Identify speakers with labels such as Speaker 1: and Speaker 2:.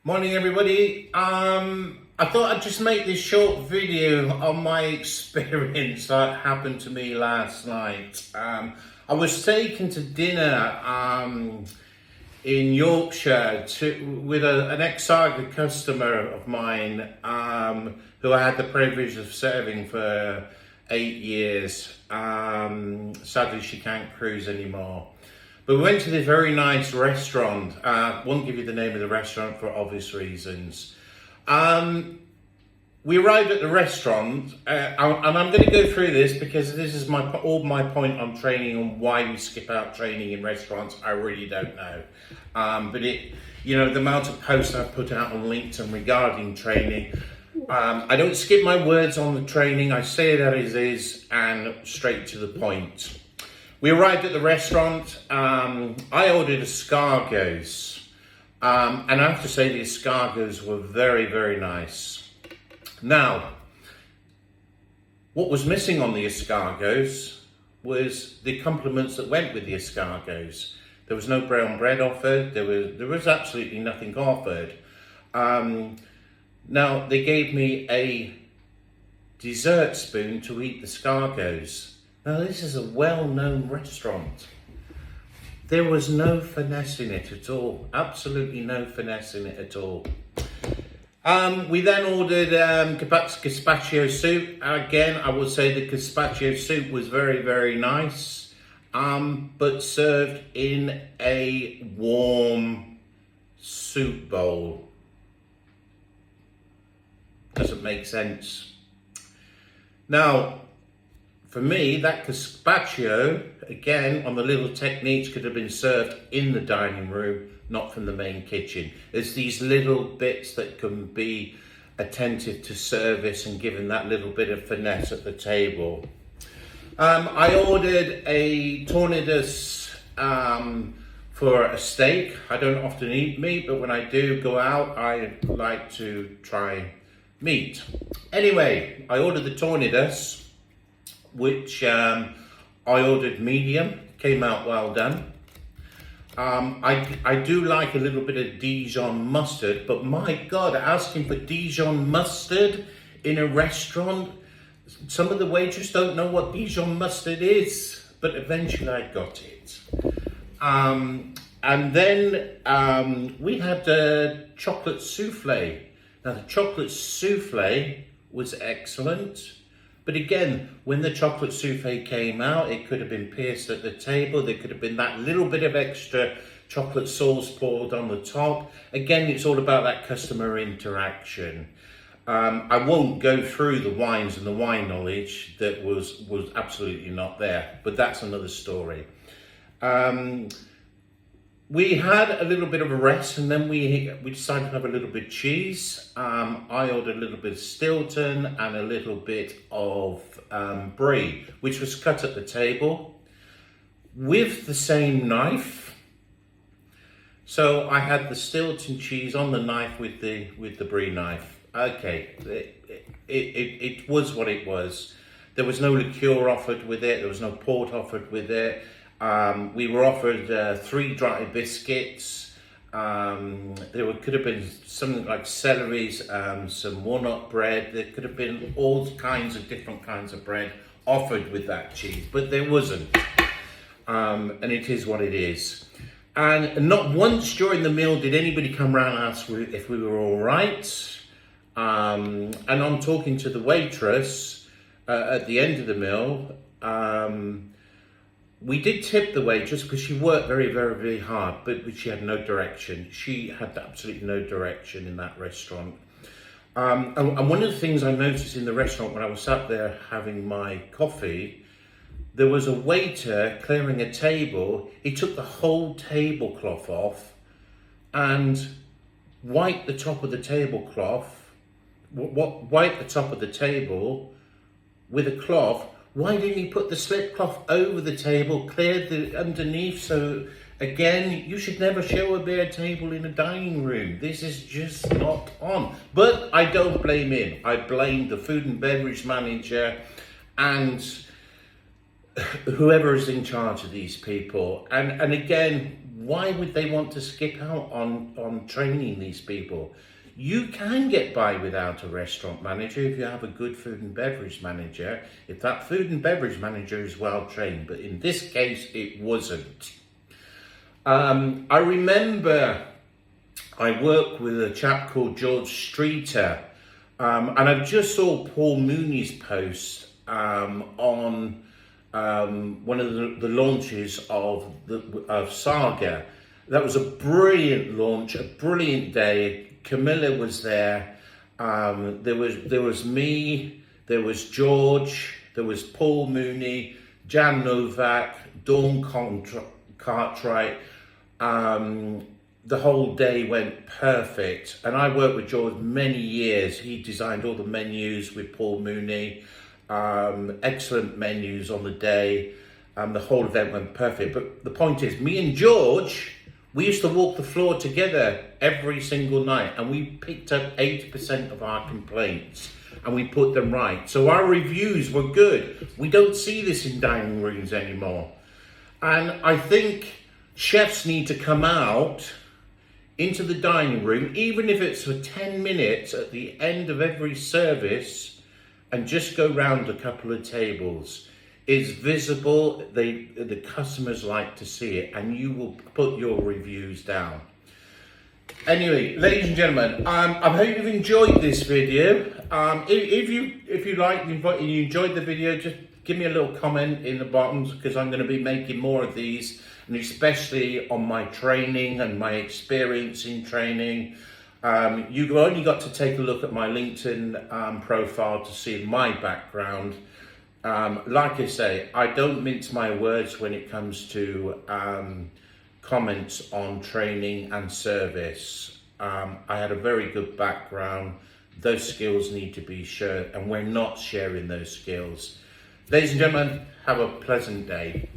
Speaker 1: Morning everybody. I thought I'd just make this short video on my experience that happened to me last night. I was taken to dinner in Yorkshire with an ex-Saga customer of mine who I had the privilege of serving for 8 years. Sadly, she can't cruise anymore. But we went to this very nice restaurant. Won't give you the name of the restaurant for obvious reasons. We arrived at the restaurant, and I'm going to go through this because this is all my point on training and why we skip out training in restaurants. I really don't know. But the amount of posts I've put out on LinkedIn regarding training, I don't skip my words on the training. I say it as it is and straight to the point. We arrived at the restaurant. I ordered escargots, and I have to say the escargots were very, very nice. Now, what was missing on the escargots was the compliments that went with the escargots. There was no brown bread offered. There was absolutely nothing offered. Now, they gave me a dessert spoon to eat the escargots. Now, this is a well-known restaurant. There was no finesse in it at all. Absolutely no finesse in it at all. We then ordered gazpacho soup. Again, I will say the gazpacho soup was very, very nice, but served in a warm soup bowl. Doesn't make sense. Now, for me, that gazpacho, again, on the little techniques, could have been served in the dining room, not from the main kitchen. There's these little bits that can be attentive to service and given that little bit of finesse at the table. I ordered a tornidus for a steak. I don't often eat meat, but when I do go out, I like to try meat. Anyway, I ordered the tornidus, which I ordered medium, came out well done. I do like a little bit of Dijon mustard, but my God, asking for Dijon mustard in a restaurant, some of the waiters don't know what Dijon mustard is, but eventually I got it. And then we had a chocolate souffle. Now the chocolate souffle was excellent. But again, when the chocolate souffle came out, it could have been pierced at the table. There could have been that little bit of extra chocolate sauce poured on the top. Again, it's all about that customer interaction. I won't go through the wines and the wine knowledge that was absolutely not there, but that's another story. We had a little bit of a rest, and then we decided to have a little bit of cheese. I ordered a little bit of Stilton and a little bit of brie, which was cut at the table with the same knife. So I had the Stilton cheese on the knife with the brie knife. Okay, it was what it was. There was no liqueur offered with it. There was no port offered with it. We were offered 3 dry biscuits. Could have been something like celeries, some walnut bread. There could have been all kinds of different kinds of bread offered with that cheese, but there wasn't. And it is what it is. And not once during the meal did anybody come around and ask if we were all right. And on talking to the waitress at the end of the meal, we did tip the waitress because she worked very, very, very hard, but she had no direction. She had absolutely no direction in that restaurant. And one of the things I noticed in the restaurant when I was sat there having my coffee, there was a waiter clearing a table. He took the whole tablecloth off and wiped the top of the tablecloth, wiped the top of the table with a cloth. Why didn't he put the slip cloth over the table, cleared the underneath? So again, you should never show a bare table in a dining room. This is just not on. But I don't blame him. I blame the food and beverage manager and whoever is in charge of these people. And again, why would they want to skip out on training these people? You can get by without a restaurant manager if you have a good food and beverage manager, if that food and beverage manager is well trained, but in this case it wasn't. I remember I worked with a chap called George Streeter, and I just saw Paul Mooney's post on one of the launches of Saga. That was a brilliant launch, a brilliant day. Camilla was there. There was me. There was George. There was Paul Mooney, Jan Novak, Dawn Cartwright. The whole day went perfect, and I worked with George many years. He designed all the menus with Paul Mooney. Excellent menus on the day. The whole event went perfect. But the point is, me and George, we used to walk the floor together every single night, and we picked up 80% of our complaints and we put them right. So our reviews were good. We don't see this in dining rooms anymore. And I think chefs need to come out into the dining room, even if it's for 10 minutes at the end of every service, and just go round a couple of tables. It's visible, the customers like to see it, and you will put your reviews down. Anyway, ladies and gentlemen, I hope you've enjoyed this video. If you like, you enjoyed the video, just give me a little comment in the bottom, because I'm going to be making more of these, and especially on my training and my experience in training. You've only got to take a look at my LinkedIn profile to see my background. Like I say, I don't mince my words when it comes to comments on training and service. I had a very good background. Those skills need to be shared, and we're not sharing those skills. Ladies and gentlemen, have a pleasant day.